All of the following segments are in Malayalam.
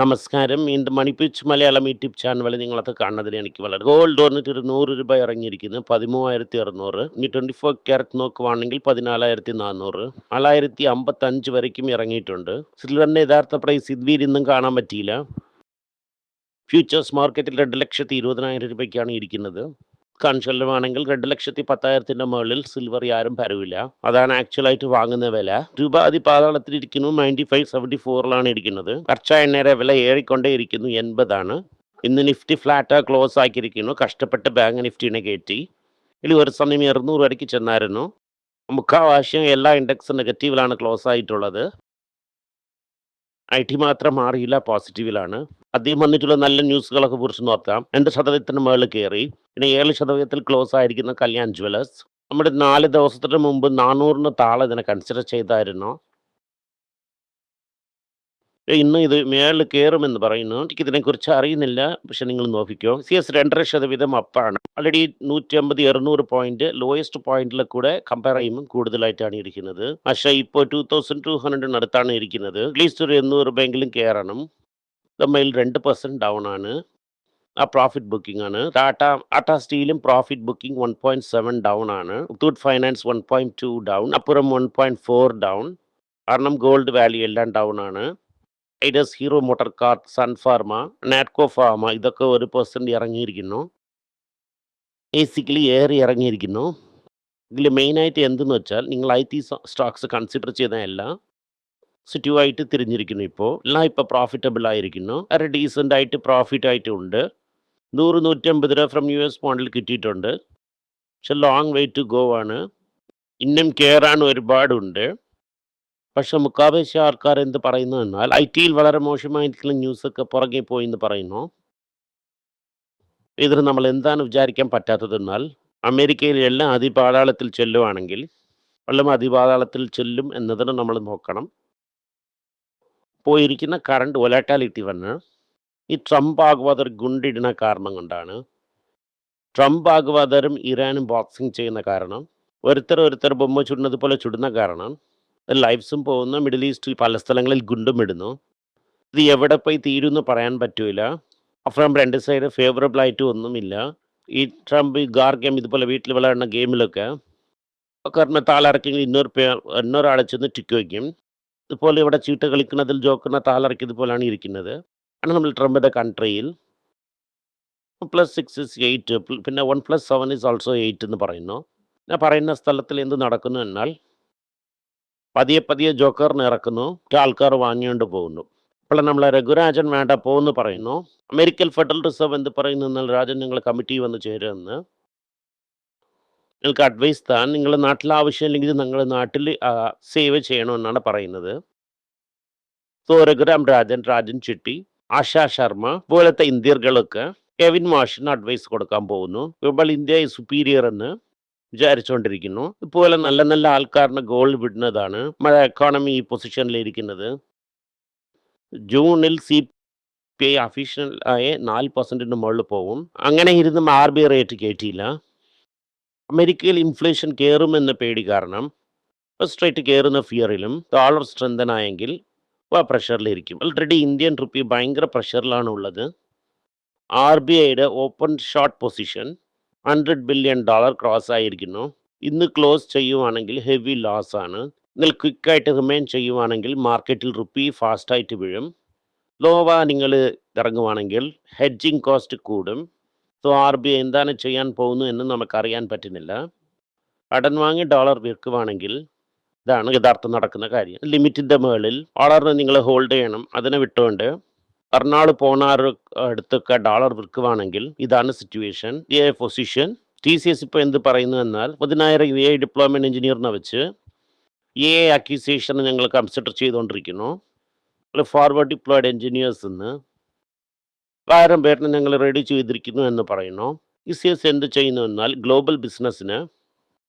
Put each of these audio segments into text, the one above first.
നമസ്കാരം. വീണ്ടും മണി പിച്ച് മലയാളം യൂട്യൂബ് ചാനൽ നിങ്ങളൊക്കെ കാണുന്നതിൽ എനിക്ക് വളരെ ഗോൾഡ് വന്നിട്ട് ഒരു 100 രൂപ ഇറങ്ങിയിരിക്കുന്നു 13,600. ഇനി 24 ക്യാരറ്റ് നോക്കുവാണെങ്കിൽ 14,400. 4,055 വരയ്ക്കും ഇറങ്ങിയിട്ടുണ്ട്. സിൽവറിന്റെ യഥാർത്ഥ പ്രൈസ് ഇതുവരെ ഇന്നും കാണാൻ പറ്റിയില്ല. ഫ്യൂച്ചേഴ്സ് മാർക്കറ്റിൽ 2,20,000 രൂപയ്ക്കാണ് ഇരിക്കുന്നത്. കൺഷല്ലമാണെങ്കിൽ 2,10,000 മുകളിൽ സിൽവർ ആരും തരവില്ല. അതാണ് ആക്ച്വലായിട്ട് വാങ്ങുന്ന വില. രൂപ അതിപാതാളത്തിലിരിക്കുന്നു. 95.74 ഇരിക്കുന്നത്. കർച്ച എണ്ണയുടെ വില ഏറിക്കൊണ്ടേ ഇരിക്കുന്നു. 80 ഇന്ന് നിഫ്റ്റി ഫ്ലാറ്റ് ക്ലോസ് ആക്കിയിരിക്കുന്നു. കഷ്ടപ്പെട്ട് ബാങ്ക് നിഫ്റ്റിനെ കയറ്റി. ഇതിൽ ഒരു സമയം 200 വരയ്ക്ക് ചെന്നായിരുന്നു. മുക്കാവാശം എല്ലാ ഇൻഡെക്സും നെഗറ്റീവിലാണ് ക്ലോസ് ആയിട്ടുള്ളത്. IT മാത്രം മാറിയില്ല, പോസിറ്റീവിലാണ്. ആദ്യം വന്നിട്ടുള്ള നല്ല ന്യൂസുകളൊക്കെ കുറിച്ച് നോക്കാം. 2% മുകളിൽ കയറി. പിന്നെ 7% ക്ലോസ് ആയിരിക്കുന്ന കല്യാൺ ജ്വല്ലേഴ്സ്. നമ്മുടെ 4 ദിവസത്തിന് മുമ്പ് 400 താഴെ ഇതിനെ കൺസിഡർ ചെയ്തായിരുന്നു. ഇന്ന് ഇത് മേളിൽ കയറുമെന്ന് പറയുന്നു. എനിക്കിതിനെക്കുറിച്ച് അറിയുന്നില്ല. പക്ഷെ നിങ്ങൾ നോക്കിക്കോ. CS 2.5% അപ്പാണ്. ഓൾറെഡി 150, 200 പോയിന്റ് ലോയസ്റ്റ് പോയിന്റിൽ കൂടെ കമ്പയർ ചെയ്യുമ്പോൾ കൂടുതലായിട്ടാണ് ഇരിക്കുന്നത്. പക്ഷേ ഇപ്പോൾ 2200 അടുത്താണ് ഇരിക്കുന്നത്. അറ്റ്ലീസ്റ്റ് ഒരു 800 രൂപയെങ്കിലും കയറണം. തമ്മിൽ 2% ഡൗൺ ആണ്. ആ പ്രോഫിറ്റ് ബുക്കിംഗ് ആണ്. ടാറ്റ സ്റ്റീലും പ്രോഫിറ്റ് ബുക്കിംഗ് 1.7 ഡൗൺ ആണ്. Muthoot Finance 1.2 down. അപ്പുറം 1.4 ഡൗൺ. കാരണം ഗോൾഡ് വാല്യൂ എല്ലാം ഡൗൺ ആണ്. ഐഡസ്, Hero MotoCorp, Sun Pharma, Natco Pharma ഇതൊക്കെ 1% ഇറങ്ങിയിരിക്കുന്നു. ബേസിക്കലി ഏറി ഇറങ്ങിയിരിക്കുന്നു. ഇതിൽ മെയിനായിട്ട് എന്തെന്ന് വെച്ചാൽ നിങ്ങൾ IT സ്റ്റോക്സ് കൺസിഡർ ചെയ്ത എല്ലാം പോസിറ്റീവ് ആയിട്ട് തിരിഞ്ഞിരിക്കുന്നു. എല്ലാം ഇപ്പോൾ പ്രോഫിറ്റബിൾ ആയിരിക്കുന്നു. വളരെ ഡീസൻ്റ് ആയിട്ട് പ്രോഫിറ്റ് ആയിട്ടും ഉണ്ട്. 100-150 രൂപ ഫ്രം US പോണ്ടിൽ കിട്ടിയിട്ടുണ്ട്. പക്ഷെ ലോങ് വേ ടു ഗോ ആണ്. ഇന്നും കയറാൻ ഒരുപാടുണ്ട്. പക്ഷെ മുക്കാവേശ ആൾക്കാർ എന്ത് പറയുന്നു എന്നാൽ IT വളരെ മോശമായിട്ടുള്ള ന്യൂസൊക്കെ പുറകെ പോയി എന്ന് പറയുന്നു. ഇതിന് നമ്മൾ എന്താണ് വിചാരിക്കാൻ പറ്റാത്തതെന്നാൽ അമേരിക്കയിൽ എല്ലാം അതിപാതാളത്തിൽ ചെല്ലുവാണെങ്കിൽ വെള്ളം അതിപാതാളത്തിൽ ചെല്ലും എന്നതിന് നമ്മൾ നോക്കണം. പോയിരിക്കുന്ന കറണ്ട് വൊലാറ്റാലിറ്റി വന്ന് ഈ ട്രംപ് ആകുവാദർ ഗുണ്ടിടുന്ന കാരണം കൊണ്ടാണ്. ട്രംപ് ആകുവാദരും ഇറാനും ബോക്സിങ് ചെയ്യുന്ന കാരണം, ഒരുത്തർ ബൊമ്മ ചുടുന്നത് പോലെ ചുടുന്ന കാരണം ലൈഫ്സും പോകുന്നു. മിഡിൽ ഈസ്റ്റിൽ പല സ്ഥലങ്ങളിൽ ഗുണ്ടും ഇടുന്നു. ഇത് എവിടെ പോയി തീരുമെന്ന് പറയാൻ പറ്റൂല. ഫ്രം 2 സൈഡ് ഫേവറബിൾ ആയിട്ട് ഒന്നുമില്ല. ഈ ട്രംപ് ഗാർ ഗെയിം ഇതുപോലെ വീട്ടിൽ വിളയാടുന്ന ഗെയിമിലൊക്കെ കാരണം താളിറക്കി ഇന്നൊരാളെ ചെന്ന് ടിക്ക് വയ്ക്കും. ഇതുപോലെ ഇവിടെ ചീട്ട് കളിക്കുന്നതിൽ ജോക്കുന്ന താളിറക്കി ഇതുപോലെയാണ് ഇരിക്കുന്നത്. ആണ് നമ്മൾ ട്രംപിൻ്റെ കൺട്രിയിൽ. +6 is 8. പിന്നെ 1+7 is also 8 എന്ന് പറയുന്നു. ഞാൻ പറയുന്ന സ്ഥലത്തിൽ എന്ത് നടക്കുന്നു എന്നാൽ പതിയെ ജോക്കറിന് ഇറക്കുന്നു. ആൾക്കാർ വാങ്ങിക്കൊണ്ട് പോകുന്നു. അപ്പോൾ നമ്മളെ രഘുരാജൻ വേണ്ട പോകുന്നു പറയുന്നു. അമേരിക്കൻ ഫെഡറൽ റിസർവ് എന്ത് പറയുന്നു എന്നാൽ രാജൻ നിങ്ങൾ കമ്മിറ്റി വന്ന് ചേരുമെന്ന് നിങ്ങൾക്ക് അഡ്വൈസ് താൻ. നിങ്ങളുടെ നാട്ടിൽ ആവശ്യമില്ലെങ്കിൽ നിങ്ങളുടെ നാട്ടിൽ സേവ് ചെയ്യണമെന്നാണ് പറയുന്നത്. സോ രാജൻ ചിട്ടി, ആശാ ശർമ്മ പോലത്തെ ഇന്ത്യകളൊക്കെ കെവിൻ മാഷിന് അഡ്വൈസ് കൊടുക്കാൻ പോകുന്നു. ഇപ്പോൾ ഇന്ത്യ സുപ്പീരിയർ എന്ന് വിചാരിച്ചുകൊണ്ടിരിക്കുന്നു. ഇതുപോലെ നല്ല ആൾക്കാരിന് ഗോൾഡ് വിടുന്നതാണ് നമ്മുടെ എക്കോണമി ഈ പൊസിഷനിലിരിക്കുന്നത്. ജൂണിൽ CPI അഫീഷ്യൽ ആയ 4% മുകളിൽ പോകും. അങ്ങനെ ഇരുന്ന് RBI റേറ്റ് കയറ്റിയില്ല. അമേരിക്കയിൽ ഇൻഫ്ലേഷൻ കയറുമെന്ന പേടി കാരണം ഫസ്റ്റ് റേറ്റ് കയറുന്ന ഫിയറിലും ഡോളർ സ്ട്രെങ്തൻ ആയെങ്കിൽ പ്രഷറിലിരിക്കും. ഓൾറെഡി ഇന്ത്യൻ റുപ്പി ഭയങ്കര പ്രഷറിലാണ് ഉള്ളത്. RBIയുടെ open short position $100 billion cross ആയിരിക്കുന്നു. ഇന്ന് ക്ലോസ് ചെയ്യുവാണെങ്കിൽ ഹെവി ലോസ് ആണ്. നിങ്ങൾ ക്വിക്കായിട്ട് റിമെയിൻ ചെയ്യുവാണെങ്കിൽ മാർക്കറ്റിൽ റുപ്പി ഫാസ്റ്റായിട്ട് വീഴും. ലോവ നിങ്ങൾ ഇറങ്ങുവാണെങ്കിൽ ഹെഡ്ജിങ് കോസ്റ്റ് കൂടും. സോ RBI എന്താണ് ചെയ്യാൻ പോകുന്നു എന്ന് നമുക്കറിയാൻ പറ്റുന്നില്ല. കടൻ വാങ്ങി ഡോളർ വിൽക്കുവാണെങ്കിൽ ഇതാണ് യഥാർത്ഥം നടക്കുന്ന കാര്യം. ലിമിറ്റിൻ്റെ മുകളിൽ ഡോളറിന് നിങ്ങൾ ഹോൾഡ് ചെയ്യണം. അതിനെ വിട്ടുകൊണ്ട് എറണാകുളം പോണാർ അടുത്തൊക്കെ ഡോളർ വിൽക്കുവാണെങ്കിൽ ഇതാണ് സിറ്റുവേഷൻ. പൊസിഷൻ TCS ഇപ്പോൾ എന്ത് പറയുന്നു എന്നാൽ 10,000 AI ഡിപ്ലോയ്മെൻറ്റ് എഞ്ചിനീയറിനെ വെച്ച് AI അക്വിസിഷൻ ഞങ്ങൾ കൺസിഡർ ചെയ്തുകൊണ്ടിരിക്കുന്നു. ഫോർവേഡ് ഡിപ്ലോയ്ഡ് എഞ്ചിനീയേഴ്സ് എന്ന് 1000 പേരിനെ ഞങ്ങൾ റെഡി ചെയ്തിരിക്കുന്നു എന്ന് പറയുന്നു. TCS എന്ത് ചെയ്യുന്നു എന്നാൽ ഗ്ലോബൽ ബിസിനസ്സിന്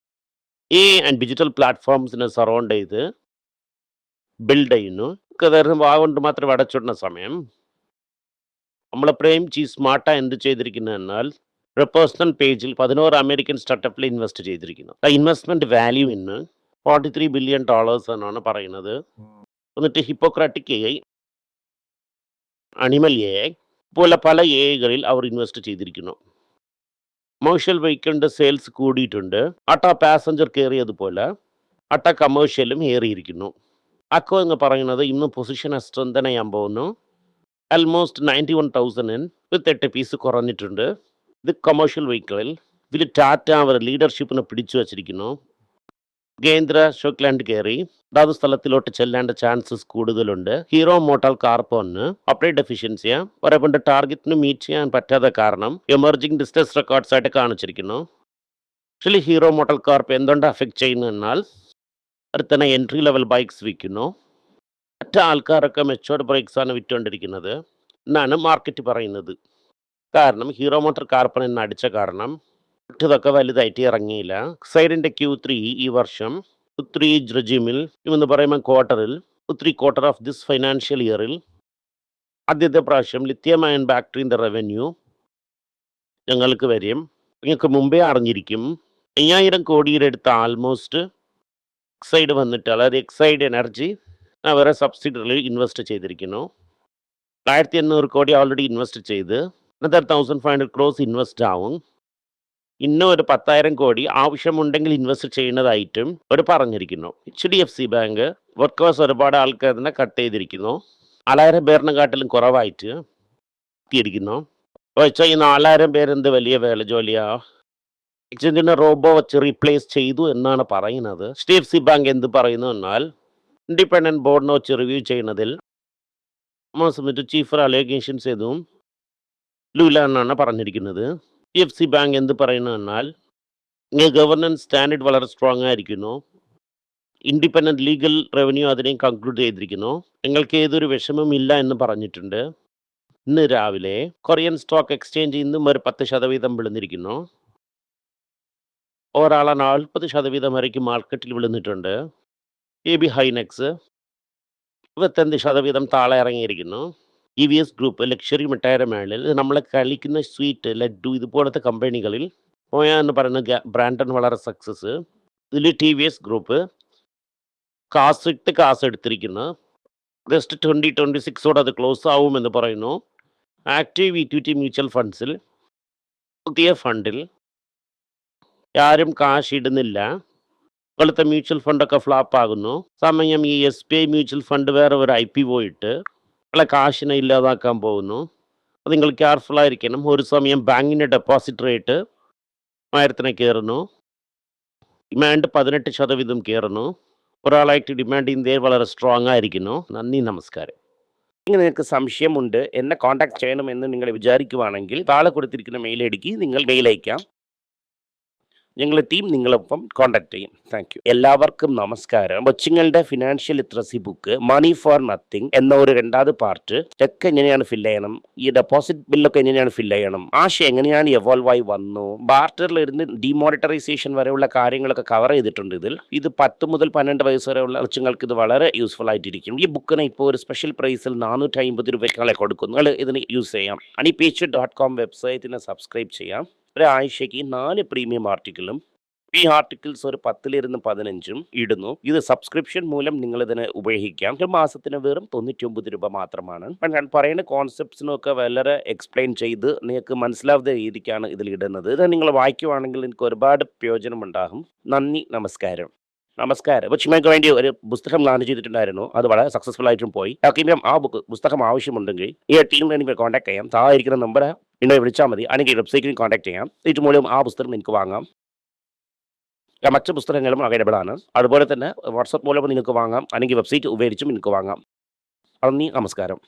AI ആൻഡ് ഡിജിറ്റൽ പ്ലാറ്റ്ഫോംസിനെ സറൗണ്ട് ചെയ്ത് ബിൽഡ് ചെയ്യുന്നു. വാഗൊണ്ട് മാത്രം അടച്ചിടുന്ന സമയം നമ്മളെപ്പോഴും സ്മാർട്ടാണ് എന്ത് ചെയ്തിരിക്കുന്നത് എന്നാൽ പേഴ്സണൽ പേജിൽ 11 അമേരിക്കൻ സ്റ്റാർട്ടപ്പിൽ ഇൻവെസ്റ്റ് ചെയ്തിരിക്കുന്നു. ഇൻവെസ്റ്റ്മെൻറ്റ് വാല്യൂ ഇന്ന് $43 ബില്യൺ എന്നാണ് പറയുന്നത്. എന്നിട്ട് Hippocratic AI animal A I പോലെ പല എ ഐകളിൽ അവർ ഇൻവെസ്റ്റ് ചെയ്തിരിക്കുന്നു. കൊമേഴ്ഷ്യൽ വെഹിക്കിളിൻ്റെ സെയിൽസ് കൂടിയിട്ടുണ്ട്. പാസഞ്ചർ കയറിയതുപോലെ കമേഴ്ഷ്യലും ഏറിയിരിക്കുന്നു. അക്കോ എന്ന് പറയുന്നത് ഇന്ന് പൊസിഷനെ സ്ട്രെങ്തൻ ചെയ്യാൻ പോകുന്നു. ആൽമോസ്റ്റ് 91,000 വിത്ത് 8 പീസ് കുറഞ്ഞിട്ടുണ്ട്. ഇത് കൊമേഴ്ഷ്യൽ വെഹിക്കിളിൽ ഇതിൽ ടാറ്റ അവർ ലീഡർഷിപ്പിനെ പിടിച്ചു വച്ചിരിക്കുന്നു. കേന്ദ്ര ഷോക്ലാൻഡ് കയറി അതാത് സ്ഥലത്തിലോട്ട് ചെല്ലേണ്ട ചാൻസസ് കൂടുതലുണ്ട്. ഹീറോ മോട്ടോർ കാർപ്പോണിന് അപ്ഡേറ്റ് ഡെഫിഷ്യൻസിയാ ഒരേപോലെ ടാർഗറ്റിന് മീറ്റ് ചെയ്യാൻ പറ്റാത്ത കാരണം എമർജിംഗ് ഡിസ്റ്റൻസ് റെക്കോർഡ്സ് ആയിട്ട് കാണിച്ചിരിക്കുന്നു. ആക്ച്വലി ഹീറോ മോട്ടോർ കാർപ്പ് എന്തുകൊണ്ട് അഫക്റ്റ് ചെയ്യുന്നു എന്നാൽ അടുത്തന്നെ എൻട്രി ലെവൽ ബൈക്സ് വിൽക്കുന്നു. മറ്റു ആൾക്കാരൊക്കെ മെച്ചോർഡ് ബ്രേക്സാണ് വിറ്റുകൊണ്ടിരിക്കുന്നത് എന്നാണ് മാർക്കറ്റ് പറയുന്നത്. കാരണം ഹീറോ മോട്ടോർ കാർപ്പൺ എന്ന് അടിച്ച കാരണം ഇതൊക്കെ വലുതായിട്ട് ഇറങ്ങിയില്ല. സൈഡിൻ്റെ Q3 ഈ വർഷം Q3 റെജിമിൽ എന്ന് പറയുമ്പോൾ ക്വാർട്ടർ ഓഫ് ദിസ് ഫൈനാൻഷ്യൽ ഇയറിൽ ആദ്യത്തെ പ്രാവശ്യം ലിഥിയം അയൺ ബാറ്ററിൻ്റെ റവന്യൂ ഞങ്ങൾക്ക് വരും. നിങ്ങൾക്ക് മുമ്പേ അറിഞ്ഞിരിക്കും 5000 കോടിയുടെ അടുത്ത് ആൾമോസ്റ്റ് എക്സൈഡ് വന്നിട്ട്, അതായത് എക്സൈഡ് എനർജി അവരെ സബ്സിഡിയിൽ ഇൻവെസ്റ്റ് ചെയ്തിരിക്കുന്നു. 1800 കോടി ഓൾറെഡി ഇൻവെസ്റ്റ് ചെയ്ത് 1500 crores ഇൻവെസ്റ്റ് ആവും. ഇന്നും ഒരു 10,000 കോടി ആവശ്യമുണ്ടെങ്കിൽ ഇൻവെസ്റ്റ് ചെയ്യുന്നതായിട്ടും അവർ പറഞ്ഞിരിക്കുന്നു. HDFC ബാങ്ക് വർക്കേഴ്സ് ഒരുപാട് ആൾക്കാരിനെ കട്ട് ചെയ്തിരിക്കുന്നു. 4000 പേരിനെക്കാട്ടിലും കുറവായിട്ട് എത്തിയിരിക്കുന്നു. വെച്ചാൽ ഈ 4000 പേരെന്ത് വലിയ വേല ജോലിയാ? എക്സ്ചേഞ്ചിനെ റോബോ വെച്ച് റീപ്ലേസ് ചെയ്തു എന്നാണ് പറയുന്നത്. HDFC ബാങ്ക് എന്ത് പറയുന്നു എന്നാൽ ഇൻഡിപെൻഡൻറ്റ് ബോർഡിനെ വെച്ച് റിവ്യൂ ചെയ്യുന്നതിൽ ചീഫ് അലേഗേഷൻസ് ചെയ്തും ലൂല എന്നാണ് പറഞ്ഞിരിക്കുന്നത്. HDFC ബാങ്ക് എന്ത് പറയുന്നു എന്നാൽ ഗവർണൻസ് സ്റ്റാൻഡേർഡ് വളരെ സ്ട്രോങ് ആയിരിക്കുന്നു. ഇൻഡിപെൻഡൻറ്റ് ലീഗൽ റവന്യൂ അതിനെയും കൺക്ലൂഡ് ചെയ്തിരിക്കുന്നു. നിങ്ങൾക്ക് ഏതൊരു വിഷമവും ഇല്ല എന്ന് പറഞ്ഞിട്ടുണ്ട്. ഇന്ന് രാവിലെ കൊറിയൻ സ്റ്റോക്ക് എക്സ്ചേഞ്ച് ഇന്നും ഒരു 10% വിളുന്നിരിക്കുന്നു. ഒരാളെ 40% വരയ്ക്ക് മാർക്കറ്റിൽ വിളുന്നിട്ടുണ്ട്. AB ഹൈനെക്സ് 25% താഴെ ഇറങ്ങിയിരിക്കുന്നു. EVS ഗ്രൂപ്പ് ലക്ഷറി മിഠായിയുടെ മേളിൽ നമ്മളെ കളിക്കുന്ന സ്വീറ്റ്, ലഡ്ഡു ഇതുപോലത്തെ കമ്പനികളിൽ പോയ എന്ന് പറയുന്ന ബ്രാൻഡൻ വളരെ സക്സസ്. ഇതിൽ TVS ഗ്രൂപ്പ് കാസ് എടുത്തിരിക്കുന്നു. ജസ്റ്റ് 2026 അത് ക്ലോസ് ആവുമെന്ന് പറയുന്നു. ആക്റ്റീവ് ഇക്വിറ്റി മ്യൂച്വൽ ഫണ്ട്സിൽ പുതിയ ഫണ്ടിൽ ആരും കാശ് ഇടുന്നില്ല. ഇപ്പോഴത്തെ മ്യൂച്വൽ ഫണ്ടൊക്കെ ഫ്ലോപ്പ് ആകുന്നു. സമയം ഈ SBI മ്യൂച്വൽ ഫണ്ട് വേറെ ഒരു IPO ഇട്ട് കാശിനെ ഇല്ലാതാക്കാൻ പോകുന്നു. അത് നിങ്ങൾ കെയർഫുൾ ആയിരിക്കണം. ഒരു സമയം ബാങ്കിൻ്റെ ഡെപ്പോസിറ്റ് റേറ്റ് 1000 കയറുന്നു. ഡിമാൻഡ് 18% കയറുന്നു. ഒരാളായിട്ട് ഡിമാൻഡ് ഇന്ത്യയിൽ വളരെ സ്ട്രോങ് ആയിരിക്കുന്നു. നന്ദി, നമസ്കാരം. ഇങ്ങനെ നിങ്ങൾക്ക് സംശയമുണ്ട്, എന്നെ കോൺടാക്ട് ചെയ്യണമെന്ന് നിങ്ങൾ വിചാരിക്കുവാണെങ്കിൽ താഴെ കൊടുത്തിരിക്കുന്ന മെയിൽ ഐഡിക്ക് നിങ്ങൾ മെയിൽ അയക്കാം. ഞങ്ങളുടെ ടീം നിങ്ങളൊപ്പം കോൺടാക്ട് ചെയ്യും. Thank you. എല്ലാവർക്കും നമസ്കാരം. കൊച്ചുങ്ങളുടെ financial literacy book money for nothing എന്ന ഒരു 2ാമത് പാർട്ട്, ചെക്ക് എങ്ങനെയാണ് ഫില്ല് ചെയ്യണം, ഈ ഡെപ്പോസിറ്റ് ബില്ലൊക്കെ എങ്ങനെയാണ് ഫില്ല് ചെയ്യണം, ആശയം എങ്ങനെയാണ് എവോൾവ് ആയി വന്നു, ബാർട്ടറിലിരുന്ന് ഡിമോണിറ്ററൈസേഷൻ വരെയുള്ള കാര്യങ്ങളൊക്കെ കവർ ചെയ്തിട്ടുണ്ട്. ഇത് 10 മുതൽ 12 വയസ്സ് വരെയുള്ള കൊച്ചുങ്ങൾക്ക് ഇത് വളരെ യൂസ്ഫുൾ ആയിട്ടിരിക്കും. ഈ ബുക്കിന് ഇപ്പോൾ ഒരു സ്പെഷ്യൽ പ്രൈസിൽ 450 രൂപയ്ക്കാളെ കൊടുക്കുന്നു. നിങ്ങൾ ഇതിന് യൂസ് ചെയ്യാം. honeypage.com വെബ്സൈറ്റിനെ സബ്സ്ക്രൈബ് ചെയ്യാം. ഒരാഴ്ചയ്ക്ക് 4 പ്രീമിയം ആർട്ടിക്കിളും ഈ ആർട്ടിക്കിൾസ് ഒരു 10 - 15 ഇടുന്നു. ഇത് സബ്സ്ക്രിപ്ഷൻ മൂലം നിങ്ങൾ ഇതിനെ ഉപയോഗിക്കാം. ഒരു മാസത്തിന് വെറും 99 രൂപ മാത്രമാണ്. ഞാൻ പറയുന്ന കോൺസെപ്റ്റ്സിനൊക്കെ വളരെ എക്സ്പ്ലെയിൻ ചെയ്ത് നിങ്ങൾക്ക് മനസ്സിലാവുന്ന രീതിക്കാണ് ഇതിൽ ഇടുന്നത്. ഇത് നിങ്ങൾ വായിക്കുവാണെങ്കിൽ നിങ്ങൾക്ക് ഒരുപാട് പ്രയോജനം ഉണ്ടാകും. നന്ദി, നമസ്കാരം. കൊച്ചുമേക്ക് വേണ്ടി ഒരു പുസ്തകം ലോഞ്ച് ചെയ്തിട്ടുണ്ടായിരുന്നു. അത് വളരെ സക്സസ്ഫുൾ ആയിട്ടും പോയി. ആ പുസ്തകം ആവശ്യമുണ്ടെങ്കിൽ ഈ ടീമിൽ എനിക്ക് കോൺടാക്ട് ചെയ്യാം. താഴെ ഇരിക്കുന്ന നമ്പർ എന്നെ വിളിച്ചാൽ മതി. അല്ലെങ്കിൽ വെബ്സൈറ്റിൽ കോൺടാക്ട് ചെയ്യാം. ഇത് മൂലം ആ പുസ്തകം എനിക്ക് വാങ്ങാം. മറ്റ് പുസ്തകങ്ങളും അവൈലബിൾ ആണ്. അതുപോലെ തന്നെ വാട്സപ്പ് മൂലം നിങ്ങൾക്ക് വാങ്ങാം. അല്ലെങ്കിൽ വെബ്സൈറ്റ് ഉപയോഗിച്ചും നിങ്ങൾക്ക് വാങ്ങാം. നന്ദി, നമസ്കാരം.